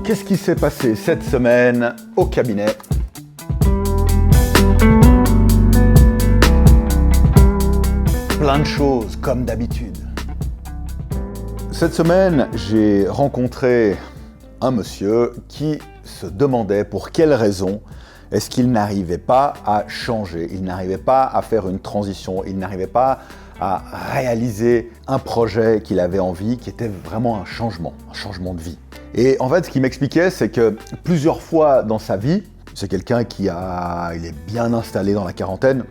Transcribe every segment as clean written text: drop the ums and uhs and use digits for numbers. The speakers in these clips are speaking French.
Donc, qu'est-ce qui s'est passé cette semaine au cabinet? Plein de choses, comme d'habitude. Cette semaine, j'ai rencontré un monsieur qui se demandait pour quelle raison est-ce qu'il n'arrivait pas à changer, il n'arrivait pas à faire une transition, il n'arrivait pas à réaliser un projet qu'il avait envie, qui était vraiment un changement de vie. Et en fait, ce qu'il m'expliquait, c'est que plusieurs fois dans sa vie, c'est quelqu'un il est bien installé dans la quarantaine,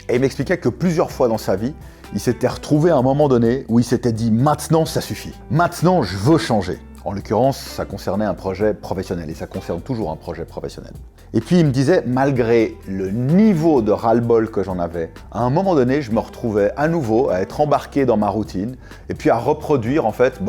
et il m'expliquait que plusieurs fois dans sa vie, il s'était retrouvé à un moment donné où il s'était dit « maintenant ça suffit, maintenant je veux changer ». En l'occurrence, ça concernait un projet professionnel, et ça concerne toujours un projet professionnel. Et puis il me disait, malgré le niveau de ras-le-bol que j'en avais, à un moment donné, je me retrouvais à nouveau à être embarqué dans ma routine, et puis à reproduire en fait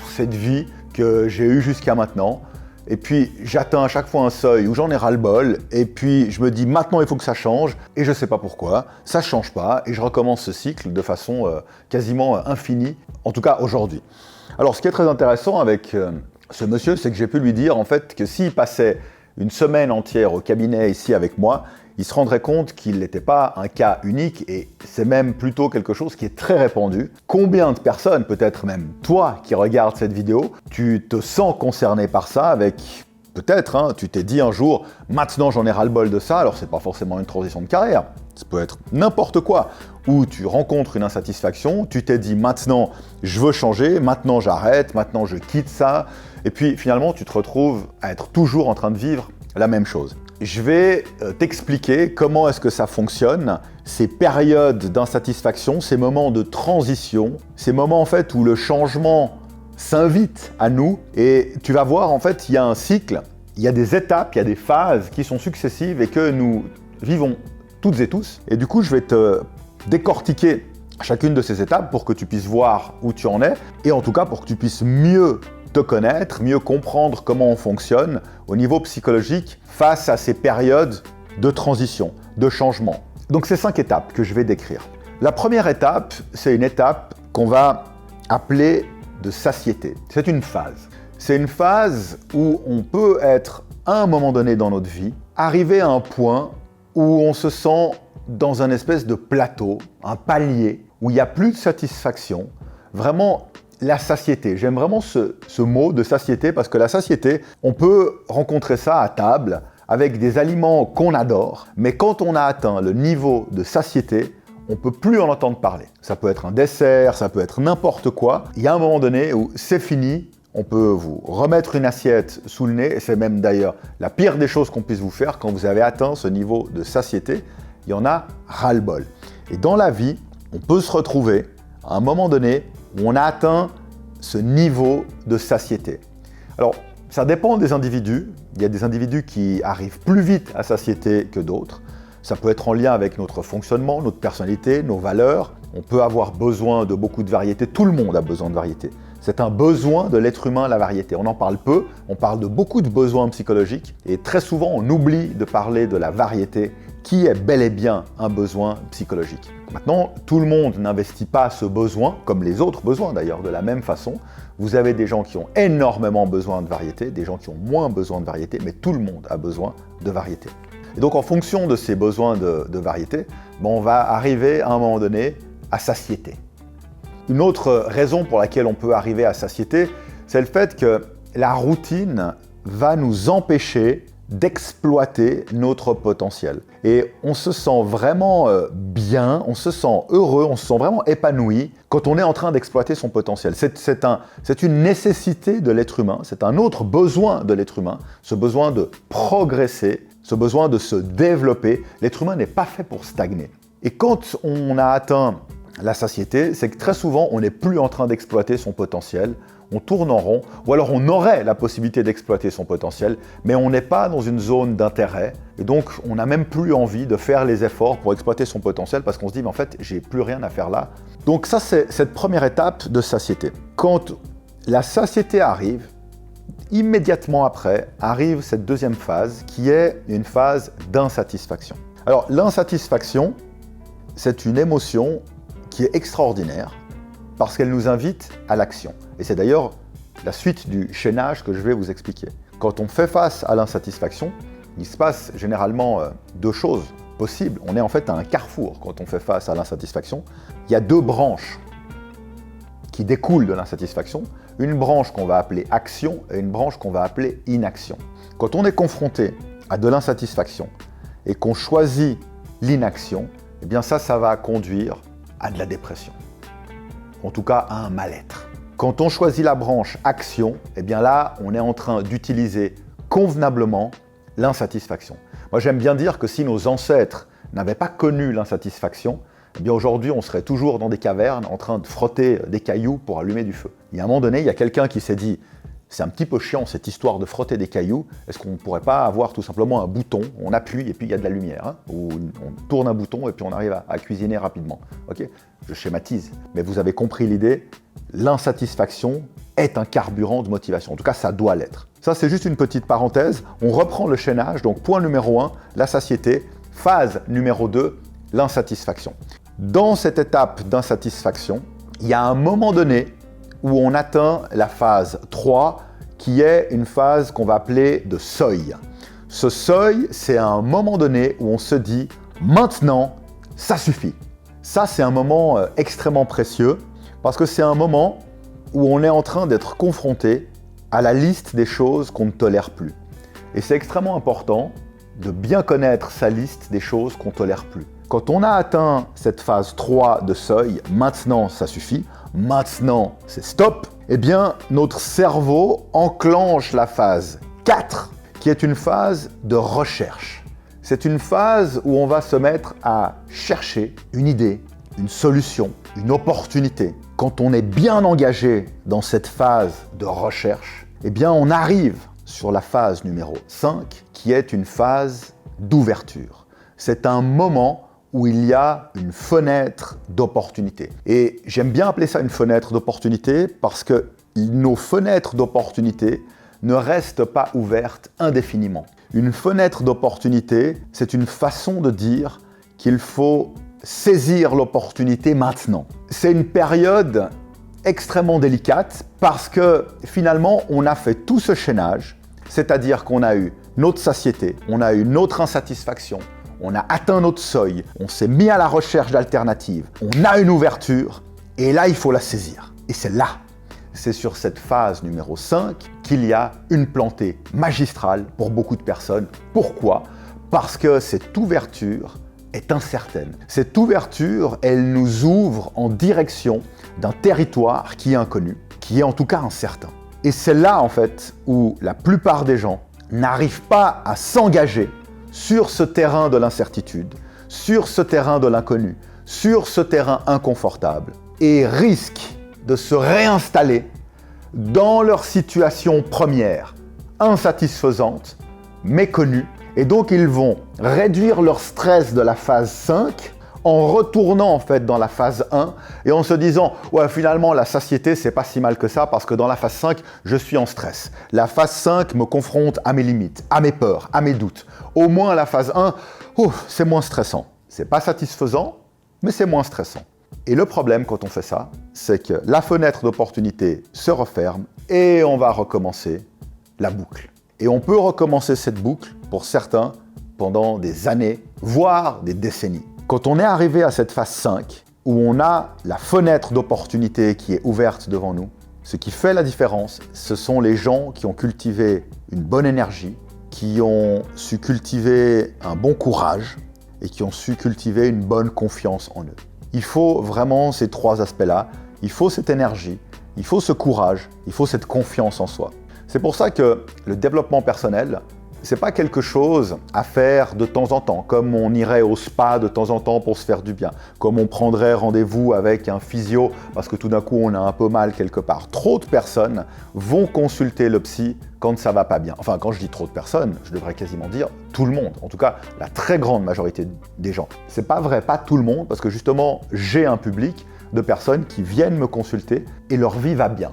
cette vie que j'ai eue jusqu'à maintenant. Et puis j'atteins à chaque fois un seuil où j'en ai ras-le-bol, et puis je me dis maintenant il faut que ça change, et je ne sais pas pourquoi, ça ne change pas, et je recommence ce cycle de façon quasiment infinie, en tout cas aujourd'hui. Alors ce qui est très intéressant avec ce monsieur, c'est que j'ai pu lui dire en fait que s'il passait une semaine entière au cabinet ici avec moi, il se rendrait compte qu'il n'était pas un cas unique, et c'est même plutôt quelque chose qui est très répandu. Combien de personnes, peut-être même toi qui regardes cette vidéo, tu te sens concerné par ça avec... Peut-être, tu t'es dit un jour, maintenant j'en ai ras-le-bol de ça, alors c'est pas forcément une transition de carrière, ça peut être n'importe quoi, où tu rencontres une insatisfaction, tu t'es dit maintenant je veux changer, maintenant j'arrête, maintenant je quitte ça, et puis finalement tu te retrouves à être toujours en train de vivre la même chose. Je vais t'expliquer comment est-ce que ça fonctionne, ces périodes d'insatisfaction, ces moments de transition, ces moments en fait où le changement s'invite à nous, et tu vas voir en fait il y a un cycle, il y a des étapes, il y a des phases qui sont successives et que nous vivons toutes et tous. Et du coup je vais te décortiquer chacune de ces étapes pour que tu puisses voir où tu en es, et en tout cas pour que tu puisses mieux te connaître, mieux comprendre comment on fonctionne au niveau psychologique face à ces périodes de transition, de changement. Donc c'est 5 étapes que je vais décrire. La première étape, c'est une étape qu'on va appeler de satiété. C'est une phase. C'est une phase où on peut être, à un moment donné dans notre vie, arrivé à un point où on se sent dans un espèce de plateau, un palier, où il n'y a plus de satisfaction, vraiment la satiété. J'aime vraiment ce mot de satiété, parce que la satiété, on peut rencontrer ça à table avec des aliments qu'on adore, mais quand on a atteint le niveau de satiété, on ne peut plus en entendre parler. Ça peut être un dessert, ça peut être n'importe quoi. Il y a un moment donné où c'est fini, on peut vous remettre une assiette sous le nez, et c'est même d'ailleurs la pire des choses qu'on puisse vous faire quand vous avez atteint ce niveau de satiété. Il y en a ras-le-bol. Et dans la vie, on peut se retrouver à un moment donné où on a atteint ce niveau de satiété. Alors, ça dépend des individus. Il y a des individus qui arrivent plus vite à satiété que d'autres. Ça peut être en lien avec notre fonctionnement, notre personnalité, nos valeurs. On peut avoir besoin de beaucoup de variété. Tout le monde a besoin de variété. C'est un besoin de l'être humain, la variété. On en parle peu, on parle de beaucoup de besoins psychologiques, et très souvent on oublie de parler de la variété, qui est bel et bien un besoin psychologique. Maintenant, tout le monde n'investit pas ce besoin, comme les autres besoins d'ailleurs, de la même façon. Vous avez des gens qui ont énormément besoin de variété, des gens qui ont moins besoin de variété, mais tout le monde a besoin de variété. Et donc en fonction de ces besoins de variété, on va arriver à un moment donné à satiété. Une autre raison pour laquelle on peut arriver à satiété, c'est le fait que la routine va nous empêcher d'exploiter notre potentiel. Et on se sent vraiment bien, on se sent heureux, on se sent vraiment épanoui quand on est en train d'exploiter son potentiel. C'est une nécessité de l'être humain, c'est un autre besoin de l'être humain, ce besoin de progresser, ce besoin de se développer. L'être humain n'est pas fait pour stagner. Et quand on a atteint la satiété, c'est que très souvent, on n'est plus en train d'exploiter son potentiel, on tourne en rond, ou alors on aurait la possibilité d'exploiter son potentiel, mais on n'est pas dans une zone d'intérêt, et donc on n'a même plus envie de faire les efforts pour exploiter son potentiel, parce qu'on se dit, mais en fait, j'ai plus rien à faire là. Donc ça, c'est cette première étape de satiété. Quand la satiété arrive, immédiatement après, arrive cette deuxième phase, qui est une phase d'insatisfaction. Alors, l'insatisfaction, c'est une émotion qui est extraordinaire parce qu'elle nous invite à l'action. Et c'est d'ailleurs la suite du chaînage que je vais vous expliquer. Quand on fait face à l'insatisfaction, il se passe généralement deux choses possibles. On est en fait à un carrefour quand on fait face à l'insatisfaction. Il y a deux branches qui découlent de l'insatisfaction. Une branche qu'on va appeler action et une branche qu'on va appeler inaction. Quand on est confronté à de l'insatisfaction et qu'on choisit l'inaction, eh bien ça va conduire à de la dépression. En tout cas, à un mal-être. Quand on choisit la branche action, eh bien là, on est en train d'utiliser convenablement l'insatisfaction. Moi, j'aime bien dire que si nos ancêtres n'avaient pas connu l'insatisfaction, eh bien aujourd'hui, on serait toujours dans des cavernes en train de frotter des cailloux pour allumer du feu. Il y a un moment donné, il y a quelqu'un qui s'est dit « c'est un petit peu chiant cette histoire de frotter des cailloux, est-ce qu'on ne pourrait pas avoir tout simplement un bouton, on appuie et puis il y a de la lumière, hein, ou on tourne un bouton et puis on arrive à cuisiner rapidement. » Ok ? Je schématise, mais vous avez compris l'idée, l'insatisfaction est un carburant de motivation, en tout cas ça doit l'être. Ça c'est juste une petite parenthèse, on reprend le chaînage, donc point numéro 1, la satiété, phase numéro 2, l'insatisfaction. Dans cette étape d'insatisfaction, il y a un moment donné où on atteint la phase 3, qui est une phase qu'on va appeler de seuil. Ce seuil, c'est un moment donné où on se dit « maintenant, ça suffit ». Ça, c'est un moment extrêmement précieux, parce que c'est un moment où on est en train d'être confronté à la liste des choses qu'on ne tolère plus. Et c'est extrêmement important de bien connaître sa liste des choses qu'on ne tolère plus. Quand on a atteint cette phase 3 de seuil, maintenant ça suffit, maintenant c'est stop, eh bien notre cerveau enclenche la phase 4, qui est une phase de recherche. C'est une phase où on va se mettre à chercher une idée, une solution, une opportunité. Quand on est bien engagé dans cette phase de recherche, eh bien on arrive sur la phase numéro 5, qui est une phase d'ouverture. C'est un moment où il y a une fenêtre d'opportunité. Et j'aime bien appeler ça une fenêtre d'opportunité parce que nos fenêtres d'opportunité ne restent pas ouvertes indéfiniment. Une fenêtre d'opportunité, c'est une façon de dire qu'il faut saisir l'opportunité maintenant. C'est une période extrêmement délicate parce que finalement, on a fait tout ce chaînage, c'est-à-dire qu'on a eu notre satiété, on a eu notre insatisfaction, on a atteint notre seuil, on s'est mis à la recherche d'alternatives, on a une ouverture, et là, il faut la saisir. Et c'est là, c'est sur cette phase numéro 5 qu'il y a une plantée magistrale pour beaucoup de personnes. Pourquoi ? Parce que cette ouverture est incertaine. Cette ouverture, elle nous ouvre en direction d'un territoire qui est inconnu, qui est en tout cas incertain. Et c'est là, en fait, où la plupart des gens n'arrivent pas à s'engager sur ce terrain de l'incertitude, sur ce terrain de l'inconnu, sur ce terrain inconfortable, et risquent de se réinstaller dans leur situation première, insatisfaisante, méconnue, et donc ils vont réduire leur stress de la phase 5 en retournant en fait dans la phase 1 et en se disant « ouais, finalement la satiété c'est pas si mal que ça parce que dans la phase 5 je suis en stress. La phase 5 me confronte à mes limites, à mes peurs, à mes doutes. Au moins la phase 1, c'est moins stressant. C'est pas satisfaisant, mais c'est moins stressant. » Et le problème quand on fait ça, c'est que la fenêtre d'opportunité se referme et on va recommencer la boucle. Et on peut recommencer cette boucle, pour certains, pendant des années, voire des décennies. Quand on est arrivé à cette phase 5, où on a la fenêtre d'opportunité qui est ouverte devant nous, ce qui fait la différence, ce sont les gens qui ont cultivé une bonne énergie, qui ont su cultiver un bon courage et qui ont su cultiver une bonne confiance en eux. Il faut vraiment ces trois aspects-là. Il faut cette énergie, il faut ce courage, il faut cette confiance en soi. C'est pour ça que le développement personnel, c'est pas quelque chose à faire de temps en temps, comme on irait au spa de temps en temps pour se faire du bien, comme on prendrait rendez-vous avec un physio parce que tout d'un coup on a un peu mal quelque part. Trop de personnes vont consulter le psy quand ça va pas bien. Enfin, quand je dis trop de personnes, je devrais quasiment dire tout le monde. En tout cas, la très grande majorité des gens. C'est pas vrai, pas tout le monde, parce que justement, j'ai un public de personnes qui viennent me consulter et leur vie va bien.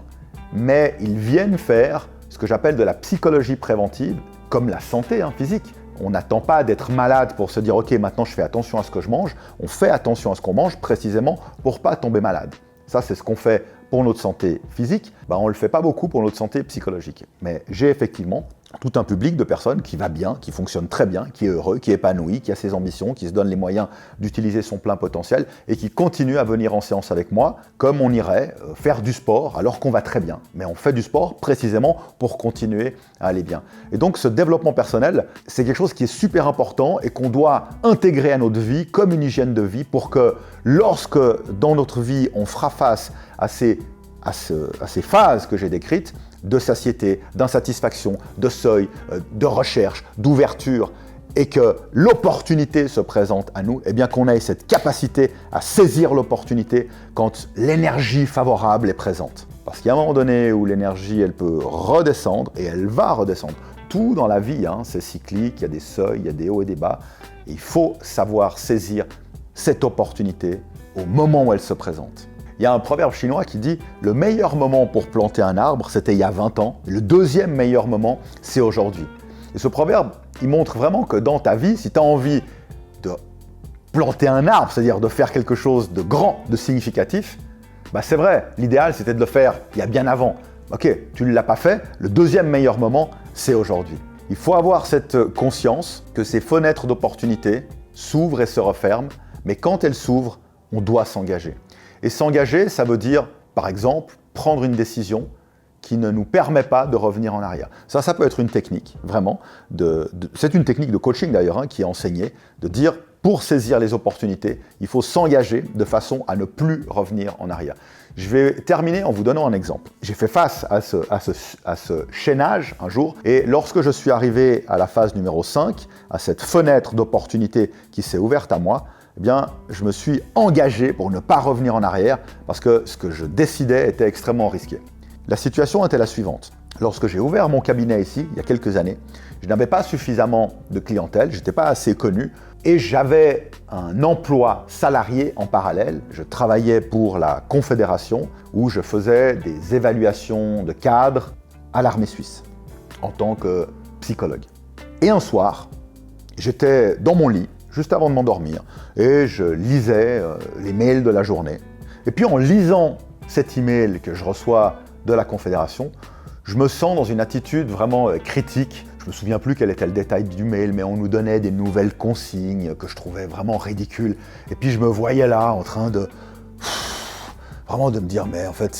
Mais ils viennent faire ce que j'appelle de la psychologie préventive, comme la santé physique. On n'attend pas d'être malade pour se dire « ok, maintenant je fais attention à ce que je mange ». On fait attention à ce qu'on mange précisément pour pas tomber malade. Ça, c'est ce qu'on fait pour notre santé physique. On ne le fait pas beaucoup pour notre santé psychologique. Mais j'ai effectivement tout un public de personnes qui va bien, qui fonctionne très bien, qui est heureux, qui est épanoui, qui a ses ambitions, qui se donne les moyens d'utiliser son plein potentiel et qui continue à venir en séance avec moi comme on irait faire du sport alors qu'on va très bien. Mais on fait du sport précisément pour continuer à aller bien. Et donc ce développement personnel, c'est quelque chose qui est super important et qu'on doit intégrer à notre vie comme une hygiène de vie pour que lorsque dans notre vie on fera face à ces phases que j'ai décrites, de satiété, d'insatisfaction, de seuil, de recherche, d'ouverture, et que l'opportunité se présente à nous, eh bien qu'on ait cette capacité à saisir l'opportunité quand l'énergie favorable est présente. Parce qu'il y a un moment donné où l'énergie, elle peut redescendre, et elle va redescendre. Tout dans la vie, c'est cyclique, il y a des seuils, il y a des hauts et des bas. Et il faut savoir saisir cette opportunité au moment où elle se présente. Il y a un proverbe chinois qui dit « Le meilleur moment pour planter un arbre, c'était il y a 20 ans. Le deuxième meilleur moment, c'est aujourd'hui. » Et ce proverbe, il montre vraiment que dans ta vie, si tu as envie de planter un arbre, c'est-à-dire de faire quelque chose de grand, de significatif, c'est vrai, l'idéal, c'était de le faire il y a bien avant. Ok, tu ne l'as pas fait, le deuxième meilleur moment, c'est aujourd'hui. Il faut avoir cette conscience que ces fenêtres d'opportunité s'ouvrent et se referment, mais quand elles s'ouvrent, on doit s'engager. Et s'engager, ça veut dire, par exemple, prendre une décision qui ne nous permet pas de revenir en arrière. Ça peut être une technique, vraiment. C'est une technique de coaching d'ailleurs, qui est enseignée, de dire, pour saisir les opportunités, il faut s'engager de façon à ne plus revenir en arrière. Je vais terminer en vous donnant un exemple. J'ai fait face à ce chaînage un jour, et lorsque je suis arrivé à la phase numéro 5, à cette fenêtre d'opportunité qui s'est ouverte à moi, eh bien, je me suis engagé pour ne pas revenir en arrière parce que ce que je décidais était extrêmement risqué. La situation était la suivante. Lorsque j'ai ouvert mon cabinet ici, il y a quelques années, je n'avais pas suffisamment de clientèle, je n'étais pas assez connu et j'avais un emploi salarié en parallèle. Je travaillais pour la Confédération où je faisais des évaluations de cadres à l'armée suisse en tant que psychologue. Et un soir, j'étais dans mon lit, juste avant de m'endormir, et je lisais les mails de la journée. Et puis en lisant cet email que je reçois de la Confédération, je me sens dans une attitude vraiment critique. Je me souviens plus quel était le détail du mail, mais on nous donnait des nouvelles consignes que je trouvais vraiment ridicules. Et puis je me voyais là en train de vraiment de me dire, mais en fait,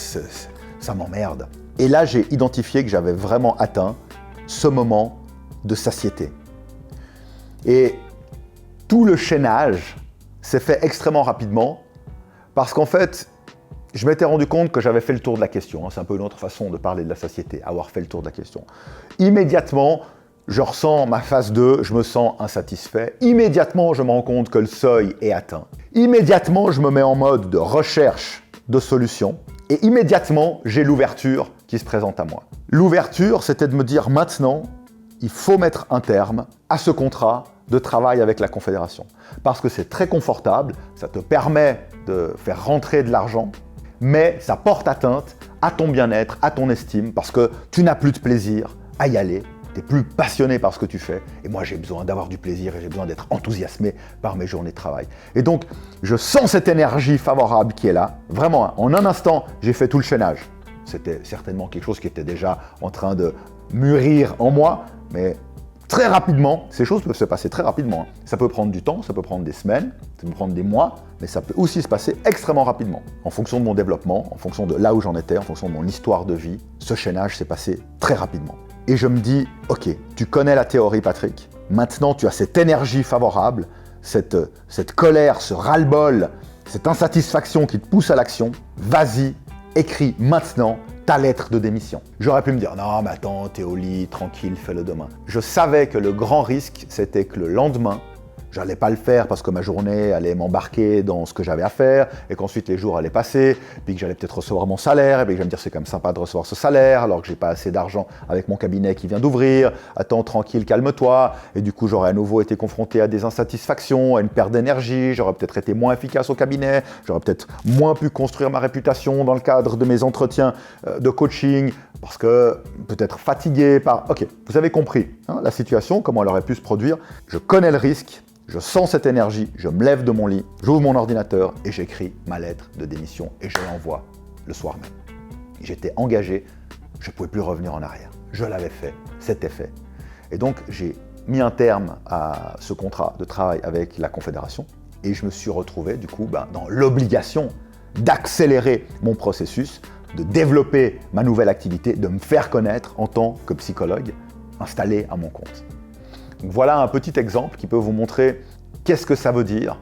ça m'emmerde. Et là, j'ai identifié que j'avais vraiment atteint ce moment de satiété. Et tout le chaînage s'est fait extrêmement rapidement parce qu'en fait, je m'étais rendu compte que j'avais fait le tour de la question. C'est un peu une autre façon de parler de la satiété, avoir fait le tour de la question. Immédiatement, je ressens ma phase 2, je me sens insatisfait. Immédiatement, je me rends compte que le seuil est atteint. Immédiatement, je me mets en mode de recherche de solutions. Et immédiatement, j'ai l'ouverture qui se présente à moi. L'ouverture, c'était de me dire maintenant, il faut mettre un terme à ce contrat de travail avec la Confédération. Parce que c'est très confortable, ça te permet de faire rentrer de l'argent, mais ça porte atteinte à ton bien-être, à ton estime, parce que tu n'as plus de plaisir à y aller, tu n'es plus passionné par ce que tu fais, et moi j'ai besoin d'avoir du plaisir et j'ai besoin d'être enthousiasmé par mes journées de travail. Et donc, je sens cette énergie favorable qui est là, vraiment, en un instant, j'ai fait tout le chaînage. C'était certainement quelque chose qui était déjà en train de mûrir en moi, mais très rapidement, ces choses peuvent se passer très rapidement. Ça peut prendre du temps, ça peut prendre des semaines, ça peut prendre des mois, mais ça peut aussi se passer extrêmement rapidement. En fonction de mon développement, en fonction de là où j'en étais, en fonction de mon histoire de vie, ce chaînage s'est passé très rapidement. Et je me dis, ok, tu connais la théorie, Patrick. Maintenant, tu as cette énergie favorable, cette colère, ce ras-le-bol, cette insatisfaction qui te pousse à l'action. Vas-y, écris maintenant ta lettre de démission. J'aurais pu me dire, non, mais attends, t'es au lit, tranquille, fais-le demain. Je savais que le grand risque, c'était que le lendemain, j'allais pas le faire parce que ma journée allait m'embarquer dans ce que j'avais à faire et qu'ensuite les jours allaient passer, puis que j'allais peut-être recevoir mon salaire, et puis que j'allais me dire c'est quand même sympa de recevoir ce salaire alors que j'ai pas assez d'argent avec mon cabinet qui vient d'ouvrir, attends, tranquille, calme-toi, et du coup j'aurais à nouveau été confronté à des insatisfactions, à une perte d'énergie, j'aurais peut-être été moins efficace au cabinet, j'aurais peut-être moins pu construire ma réputation dans le cadre de mes entretiens de coaching, parce que peut-être fatigué par... Ok, vous avez compris la situation, comment elle aurait pu se produire, je connais le risque. Je sens cette énergie, je me lève de mon lit, j'ouvre mon ordinateur et j'écris ma lettre de démission et je l'envoie le soir même. J'étais engagé, je ne pouvais plus revenir en arrière. je l'avais fait, c'était fait. Et donc j'ai mis un terme à ce contrat de travail avec la Confédération et je me suis retrouvé du coup dans l'obligation d'accélérer mon processus, de développer ma nouvelle activité, de me faire connaître en tant que psychologue installé à mon compte. Donc voilà un petit exemple qui peut vous montrer qu'est-ce que ça veut dire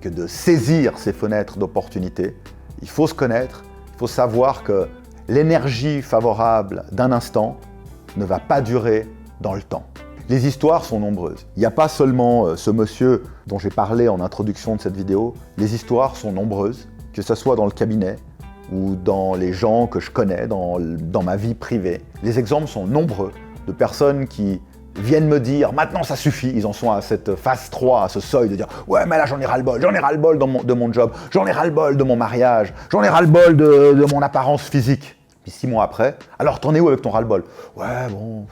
que de saisir ces fenêtres d'opportunité. Il faut se connaître, il faut savoir que l'énergie favorable d'un instant ne va pas durer dans le temps. Les histoires sont nombreuses. Il n'y a pas seulement ce monsieur dont j'ai parlé en introduction de cette vidéo. Les histoires sont nombreuses, que ce soit dans le cabinet ou dans les gens que je connais, dans ma vie privée. Les exemples sont nombreux de personnes qui viennent me dire « maintenant ça suffit ». Ils en sont à cette phase 3, à ce seuil de dire « ouais mais là j'en ai ras-le-bol de mon job, j'en ai ras-le-bol de mon mariage, j'en ai ras-le-bol de mon apparence physique ». Puis 6 mois après, « alors t'en es où avec ton ras-le-bol ?»« Ouais bon… »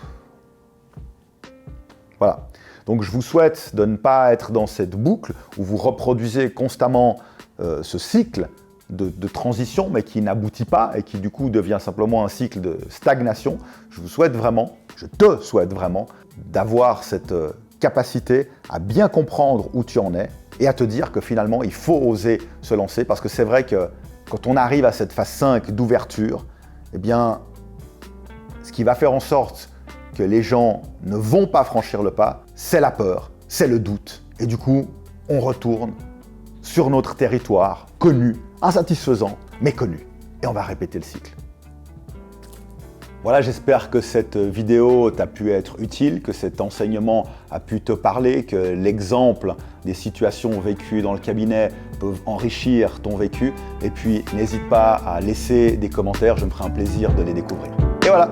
Voilà. Donc je vous souhaite de ne pas être dans cette boucle où vous reproduisez constamment ce cycle de transition, mais qui n'aboutit pas et qui du coup devient simplement un cycle de stagnation. Je vous souhaite vraiment, je te souhaite vraiment d'avoir cette capacité à bien comprendre où tu en es et à te dire que finalement il faut oser se lancer, parce que c'est vrai que quand on arrive à cette phase 5 d'ouverture, eh bien ce qui va faire en sorte que les gens ne vont pas franchir le pas, c'est la peur, c'est le doute. Et du coup, on retourne sur notre territoire connu, insatisfaisant, mais connu. Et on va répéter le cycle. Voilà, j'espère que cette vidéo t'a pu être utile, que cet enseignement a pu te parler, que l'exemple des situations vécues dans le cabinet peuvent enrichir ton vécu. Et puis, n'hésite pas à laisser des commentaires, je me ferai un plaisir de les découvrir. Et voilà!